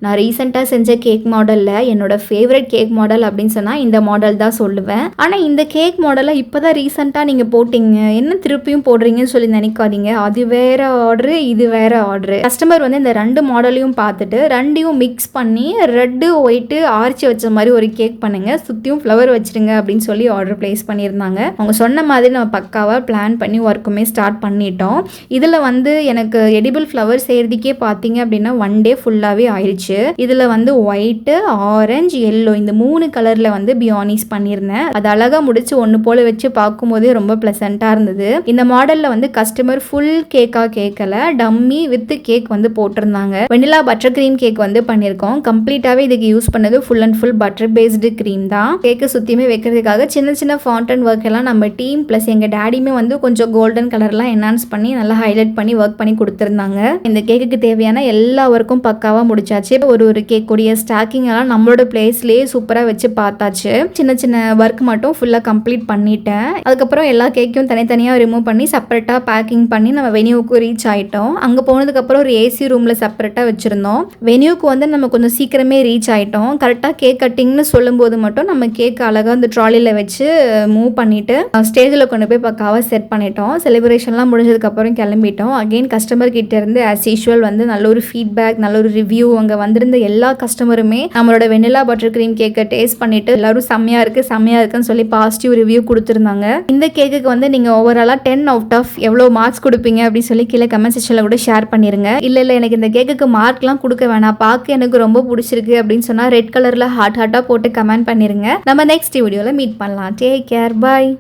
நான் ரீசெண்டாக செஞ்ச கேக் மாடலில் என்னோட ஃபேவரட் கேக் மாடல் அப்படின்னு சொன்னால் இந்த மாடல் தான் சொல்லுவேன். ஆனால் இந்த கேக் மாடலை இப்போ தான் ரீசெண்டாக நீங்கள் போட்டிங்க, என்ன திருப்பியும் போடுறீங்கன்னு சொல்லி நினைக்காதீங்க. அது வேற ஆர்டரு, இது வேற ஆர்டரு. கஸ்டமர் வந்து இந்த ரெண்டு மாடலையும் பார்த்துட்டு ரெண்டையும் மிக்ஸ் பண்ணி ரெட்டு ஒயிட்டு ஆர்ச்சி வச்ச மாதிரி ஒரு கேக் பண்ணுங்க, சுற்றியும் ஃப்ளவர் வச்சுருங்க அப்படின்னு சொல்லி ஆர்டர் பிளேஸ் பண்ணியிருந்தாங்க. அவங்க சொன்ன மாதிரி நம்ம பக்காவாக பிளான் பண்ணி ஒர்க்குமே ஸ்டார்ட் பண்ணிட்டோம். இதில் வந்து எனக்கு எடிபிள் ஃப்ளவர் செய்கிறதுக்கே பார்த்தீங்க அப்படின்னா 1 day ஃபுல்லாகவே ஆயிடுச்சு. இதுல வந்து ஒயிட், ஆரஞ்சு, எல்லோ இந்த 3 கலர்ல வந்து பியானிஸ் பண்ணியிருந்தேன். அது அழகா முடிச்சு ஒன்று போல வச்சு பார்க்கும்போதே ரொம்ப பிளசண்டா இருந்தது. இந்த மாடல்ல வந்து கஸ்டமர் ஃபுல் கேக்கா கேட்கல, டம்மி வித் கேக் வந்து போட்டிருந்தாங்க. வெனிலா பட்டர் கிரீம் கேக் வந்து பண்ணியிருக்கோம். கம்ப்ளீட்டாவே இதுக்கு யூஸ் பண்ணது full and full butter based cream தான். கேக்கு சுத்தியுமே வைக்கிறதுக்காக சின்ன சின்ன ஃபாண்டன் ஒர்க் எல்லாம் நம்ம டீம் பிளஸ் எங்க டேடியுமே வந்து கொஞ்சம் கோல்டன் கலர்லாம் என்ஹான்ஸ் பண்ணி நல்லா ஹைலைட் பண்ணி ஒர்க் பண்ணி கொடுத்துருந்தாங்க. இந்த கேக்குக்கு தேவையான எல்லா ஒர்க்கும் பக்காவா முடிச்சாச்சு. ஒரு கேக் உடைய ஸ்டாக்கிங் எல்லாம் நம்மளோட பிளேஸ்லயே சூப்பரா வச்சு பார்த்தாச்சு. சின்ன சின்ன ஒர்க் மட்டும் ஃபுல்லா கம்ப்ளீட் பண்ணிட்டேன். அதுக்கப்புறம் எல்லா கேக்கையும் தனித்தனியா ரிமூவ் பண்ணி செப்பரேட்டா பேக்கிங் பண்ணி நம்ம வெனியூக்கு ரீச் ஆயிட்டோம். அங்க போனதுக்கு அப்புறம் ஒரு ஏசி ரூம்ல செப்பரேட்டா வச்சிருந்தோம். வெனியூக்கு வந்து நம்ம கொஞ்சம் சீக்கிரமே ரீச் ஆயிட்டோம். கரெக்டா கேக் கட்டிங்னு சொல்லும்போது மட்டும் நம்ம கேக் அழகா அந்த ட்ராலில வச்சு மூவ் பண்ணிட்டு ஸ்டேஜில் கொண்டு போய் பக்காவா செட் பண்ணிட்டோம். செலிப்ரேஷன்லாம் முடிஞ்சதுக்கு அப்புறம் கிளம்பிட்டோம். அகெயின் கஸ்டமர் கிட்ட இருந்து ஆஸ் யூஷுவல் வந்து நல்ல ஒரு ஃபீட்பேக், நல்ல ஒரு ரிவ்யூ, அங்க வந்திருந்த எல்லா கஸ்டமருமே நம்மளோட வெனிலா பட்டர் கிரீம் கேக்கை டேஸ்ட் பண்ணிட்டு எல்லாரும் செம்மையா இருக்குன்னு சொல்லி பாசிட்டிவ் ரிவ்யூ கொடுத்துருந்தாங்க. இந்த கேக்குக்கு வந்து நீங்க ஓவராலா 10 out of எவ்வளவு மார்க்ஸ் கொடுப்பீங்க அப்படின்னு சொல்லி கீழே கமெண்ட் செக்ஷன்ல கூட ஷேர் பண்ணிருங்க. இல்ல எனக்கு இந்த கேக்குக்கு மார்க்லாம் கொடுக்க வேணாம், பார்க்க எனக்கு ரொம்ப பிடிச்சிருக்கு அப்படின்னு சொன்னா ரெட் கலர்ல ஹார்ட்டா போட்டு கமெண்ட் பண்ணிருங்க. நம்ம நெக்ஸ்ட் வீடியோல மீட் பண்ணலாம். Take care, by.